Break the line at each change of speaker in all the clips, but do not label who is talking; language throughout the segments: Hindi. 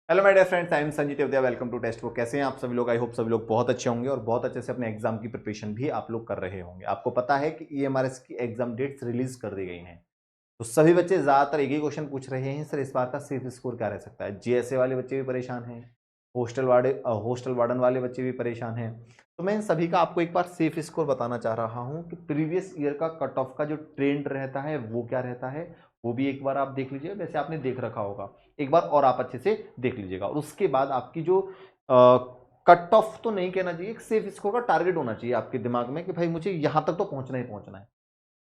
Hello my dear friends, I am Sanjeet Devdiya. Welcome to Testbook. कैसे हैं आप सभी लोग? आई होप सभी लोग बहुत अच्छे होंगे और बहुत अच्छे से अपने एग्जाम की प्रिपरेशन भी आप लोग कर रहे होंगे। आपको पता है कि ईएमआरएस की एग्जाम डेट्स रिलीज कर दी गई हैं, तो सभी बच्चे ज्यादातर एक ही क्वेश्चन पूछ रहे हैं, सर इस बार का सेफ स्कोर क्या रह सकता है। जीएसए वाले बच्चे भी परेशान हैं, हॉस्टल वार्डन वाले बच्चे भी परेशान हैं। तो मैं इन सभी का आपको एक बार सेफ स्कोर बताना चाह रहा हूं कि प्रीवियस ईयर का कट ऑफ का जो ट्रेंड रहता है वो क्या रहता है, वो भी एक बार आप देख लीजिए। वैसे आपने देख रखा होगा, एक बार और आप अच्छे से देख लीजिएगा। और उसके बाद आपकी जो कट ऑफ तो नहीं कहना चाहिए, एक सेफ स्कोर का टारगेट होना चाहिए आपके दिमाग में कि भाई मुझे यहां तक तो पहुंचना ही पहुंचना है।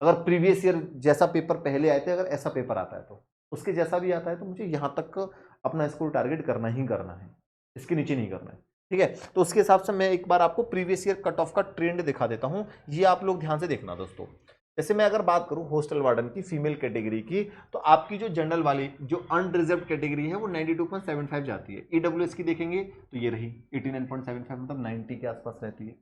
अगर प्रीवियस ईयर जैसा पेपर पहले आए थे, अगर ऐसा पेपर आता है तो उसके जैसा भी आता है तो मुझे यहां तक अपना स्कोर टारगेट करना ही करना है, इसके नीचे नहीं करना है। ठीक है, तो उसके हिसाब से मैं एक बार आपको प्रीवियस ईयर कट ऑफ का ट्रेंड दिखा देता हूं। ये आप लोग ध्यान से देखना दोस्तों। जैसे मैं अगर बात करूं हॉस्टल वार्डन की फीमेल कैटेगरी की, तो आपकी जो जनरल वाली जो अनरिजर्व कैटेगरी है वो 92.75 जाती है। ईडब्ल्यूएस की देखेंगे तो ये रही 89.75, मतलब 90 के आसपास रहती है।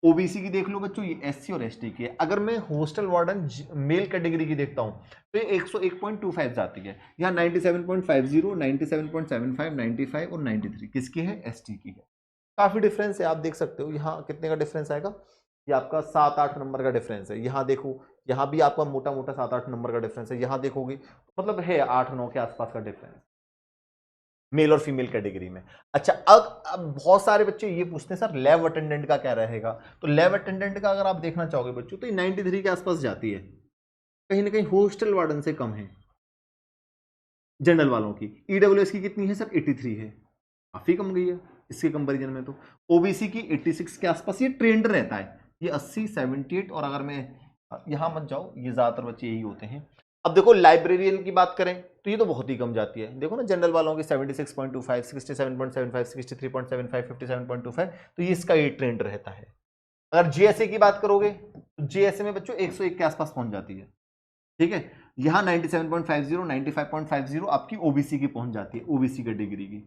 ओबीसी की देख लो बच्चों, ये एससी और एसटी की है। अगर मैं हॉस्टल वार्डन मेल कैटेगरी की देखता हूं तो ये 101.25 जाती है। यहाँ 97.50, 97.75, 95 और 93 किसकी है? एसटी की है। काफी डिफरेंस है, आप देख सकते हो। यहाँ कितने का डिफरेंस आएगा? ये आपका 7-8 नंबर का डिफरेंस है। यहाँ देखो, यहाँ भी आपका मोटा मोटा 7-8 नंबर का डिफरेंस है। यहाँ देखोगे मतलब है 8-9 के आसपास का डिफरेंस मेल और फीमेल कैटेगरी में। अच्छा, अब बहुत सारे बच्चे ये पूछते हैं सर लैब अटेंडेंट का क्या रहेगा। तो लैब अटेंडेंट का अगर आप देखना चाहोगे बच्चों तो ये 93 के आसपास जाती है, कहीं ना कहीं हॉस्टल वार्डन से कम है जनरल वालों की। ईडब्ल्यूएस की कितनी है सर? 83 है, काफी कम गई है इसके कंपैरिजन में। तो ओबीसी की 86 के आसपास ये ट्रेंड रहता है, ये 80, 78। और अगर मैं यहां मत जाओ, ये ज्यादातर बच्चे यही होते हैं। अब देखो लाइब्रेरियन की बात करें तो ये तो बहुत ही कम जाती है। देखो ना जनरल वालों की 76.25, 67.75, 63.75, 57.25, तो ये इसका ये ट्रेंड रहता है। अगर जीएसए की बात करोगे तो जीएसए में बच्चों 101 के आसपास पहुंच जाती है। ठीक है, यहां 97.50, 95.50 आपकी ओबीसी की पहुंच जाती है, ओबीसी कैटेगरी की।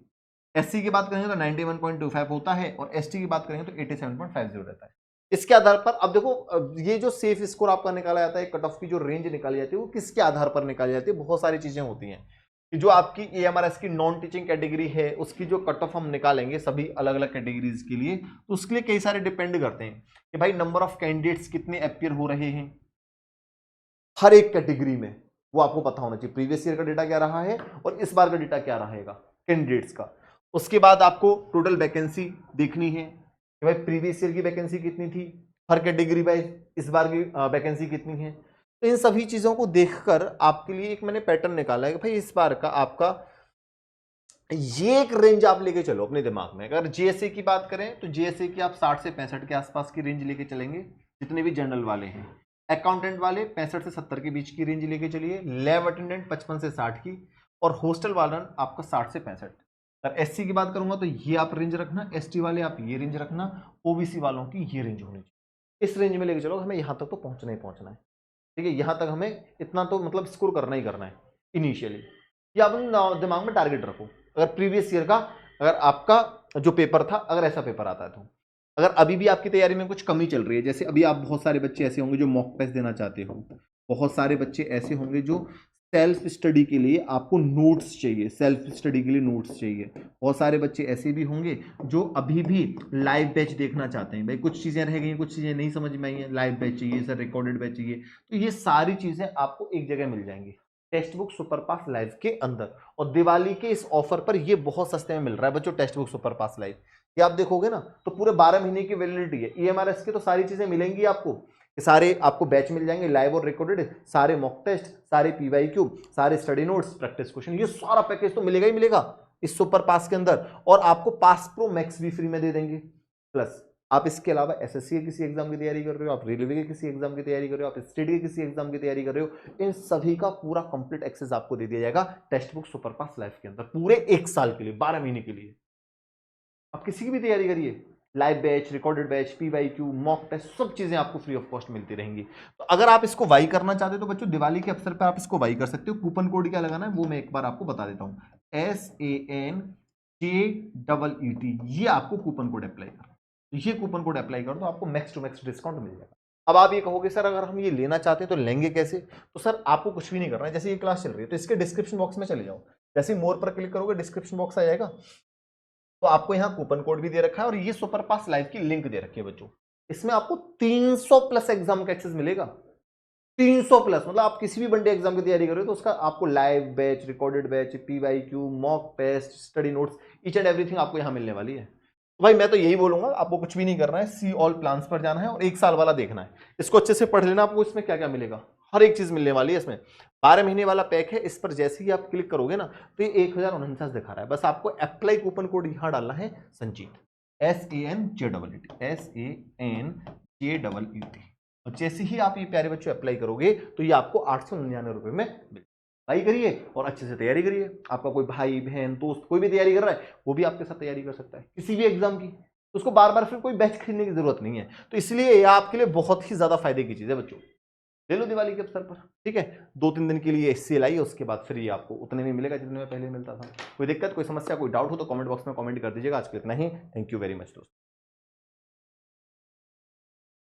एससी की बात करेंगे तो 91.25 होता है, और एसटी की बात करेंगे तो 87.50 रहता है। इसके आधार पर अब देखो, ये जो सेफ स्कोर आपका निकाला जाता है, कट ऑफ की जो रेंज निकाली जाती है, वो किसके आधार पर निकाली जाती है? बहुत सारी चीजें होती हैं कि जो आपकी एएमआरएस की नॉन टीचिंग कैटेगरी है उसकी जो कट ऑफ हम निकालेंगे सभी अलग अलग कैटेगरीज के लिए, तो उसके लिए कई सारे डिपेंड करते हैं कि भाई नंबर ऑफ कैंडिडेट्स कितने अपियर हो रहे हैं हर एक कैटेगरी में, वो आपको पता होना चाहिए। प्रीवियस ईयर का डेटा क्या रहा है और इस बार का डेटा क्या रहेगा कैंडिडेट्स का। उसके बाद आपको टोटल वैकेंसी देखनी है कि भाई प्रीवियस ईयर की वैकेंसी कितनी थी हर कैटेगरी वाइज, इस बार की वैकेंसी कितनी है। तो इन सभी चीजों को देखकर आपके लिए एक मैंने पैटर्न निकाला है कि भाई इस बार का आपका ये एक रेंज आप लेके चलो अपने दिमाग में। अगर जीएसए की बात करें तो जीएसए की आप 60 से 65 के आसपास की रेंज लेके चलेंगे, जितने भी जनरल वाले हैं। अकाउंटेंट वाले 65 से 70 के बीच की रेंज लेके चलिए। लैब अटेंडेंट 55 से 60 की, और हॉस्टल वालन आपका 60 से 65। अगर एससी की बात करूंगा तो ये आप रेंज रखना, एसटी वाले आप ये रेंज रखना, ओबीसी वालों की ये रेंज होनी चाहिए। इस रेंज में लेके चलो, हमें यहां तक तो पहुंचना ही पहुंचना है। ठीक है, यहां तक हमें इतना तो मतलब स्कोर करना ही करना है इनिशियली। ये आप दिमाग में टारगेट रखो। अगर प्रीवियस ईयर का, अगर आपका जो पेपर था अगर ऐसा पेपर आता है तो, अगर अभी भी आपकी तैयारी में कुछ कमी चल रही है, जैसे अभी आप बहुत सारे बच्चे ऐसे होंगे जो मॉक टेस्ट देना चाहते हो, बहुत सारे बच्चे ऐसे होंगे जो सेल्फ स्टडी के लिए आपको नोट्स चाहिए, सेल्फ स्टडी के लिए नोट्स चाहिए। बहुत सारे बच्चे ऐसे भी होंगे जो अभी भी लाइव बैच देखना चाहते हैं, भाई कुछ चीजें रह गई, कुछ चीजें नहीं समझ में आई है, लाइव बैच चाहिए सर, रिकॉर्डेड बैच चाहिए। तो ये सारी चीजें आपको एक जगह मिल जाएंगी टेक्स्ट बुक सुपर पास लाइव के अंदर। और दिवाली के इस ऑफर पर ये बहुत सस्ते में मिल रहा है बच्चों, टेक्स्ट बुक सुपर पास लाइव। ये आप देखोगे ना तो पूरे 12 महीने की वैलिडिटी है। ईएमआरएस की तो सारी चीजें मिलेंगी आपको, सारे आपको बैच मिल जाएंगे लाइव और रिकॉर्डेड, सारे मॉक टेस्ट, सारे पीवाईक्यू, सारे स्टडी नोट्स, प्रैक्टिस क्वेश्चन, ये सारा पैकेज तो मिलेगा ही मिलेगा इस सुपर पास के अंदर। और आपको पास प्रो मैक्स भी फ्री में दे देंगे। प्लस आप इसके अलावा एसएससी के किसी एग्जाम की तैयारी कर रहे हो, आप रेलवे के किसी एग्जाम की तैयारी कर रहे हो, आप स्टेट के किसी एग्जाम की तैयारी कर रहे हो, इन सभी का पूरा कंप्लीट एक्सेस आपको दे दिया जाएगा टेक्स्ट बुक सुपर पास लाइव के अंदर, पूरे 1 साल के लिए, 12 महीने के लिए। आप किसी की भी तैयारी करिए, live batch, recorded batch, PYQ, mock test, सब चीजें आपको फ्री ऑफ कॉस्ट मिलती रहेंगी। तो अगर आप इसको वाई करना चाहते हो तो बच्चों दिवाली के अवसर पर आप इसको वाई कर सकते हो। कूपन कोड क्या लगाना है वो मैं एक बार आपको बता देता हूं, SANKEET, ये आपको कूपन कोड अप्लाई करना। ये कूपन कोड अप्लाई कर दो, आपको मैक्स टू मैक्स डिस्काउंट मिल जाएगा। अब आप ये कहोगे सर अगर हम ये लेना चाहते हैं तो लेंगे कैसे? तो सर आपको कुछ भी नहीं करना है। जैसे ये क्लास चल रही है तो इसके डिस्क्रिप्शन बॉक्स में चले जाओ, जैसे ही मोर पर क्लिक करोगे डिस्क्रिप्शन बॉक्स आ जाएगा, तो आपको यहाँ कूपन कोड भी दे रखा है और ये सुपर पास लाइव की लिंक दे रखी है बच्चों। इसमें आपको 300 प्लस एग्जाम का एक्सेस मिलेगा, 300 प्लस, मतलब आप किसी भी बंडे एग्जाम की तैयारी कर रहे हो तो उसका आपको live batch, recorded batch, PYQ, mock test, study notes, each and everything आपको यहाँ मिलने वाली है। तो भाई मैं तो यही बोलूंगा, आपको कुछ भी नहीं करना है, सी ऑल प्लान्स पर जाना है और 1 साल वाला देखना है। इसको अच्छे से पढ़ लेना, आपको इसमें क्या क्या मिलेगा, हर एक चीज मिलने वाली है इसमें। 12 महीने वाला पैक है, इस पर जैसे ही आप क्लिक करोगे ना तो ये 1049 दिखा रहा है। बस आपको अप्लाई कूपन कोड यहाँ डालना है, संजीत, SANJEET। और जैसे ही आप ये प्यारे बच्चों अप्लाई करोगे तो ये आपको 899 रुपए में मिल, अप्लाई करिए और अच्छे से तैयारी करिए। आपका कोई भाई बहन दोस्त कोई भी तैयारी कर रहा है वो भी आपके साथ तैयारी कर सकता है किसी भी एग्जाम की, तो उसको बार बार फिर कोई बैच खरीदने की जरूरत नहीं है। तो इसलिए ये आपके लिए बहुत ही ज्यादा फायदे की चीज है बच्चों, ले लो दिवाली के अवसर पर, ठीक है। 2-3 दिन के लिए सेल आई है, उसके बाद फिर ये आपको उतने में मिलेगा जितने में पहले मिलता था। कोई दिक्कत, कोई समस्या, कोई डाउट हो तो कमेंट बॉक्स में कमेंट कर दीजिएगा। आज के इतना ही, थैंक यू वेरी मच दोस्तों।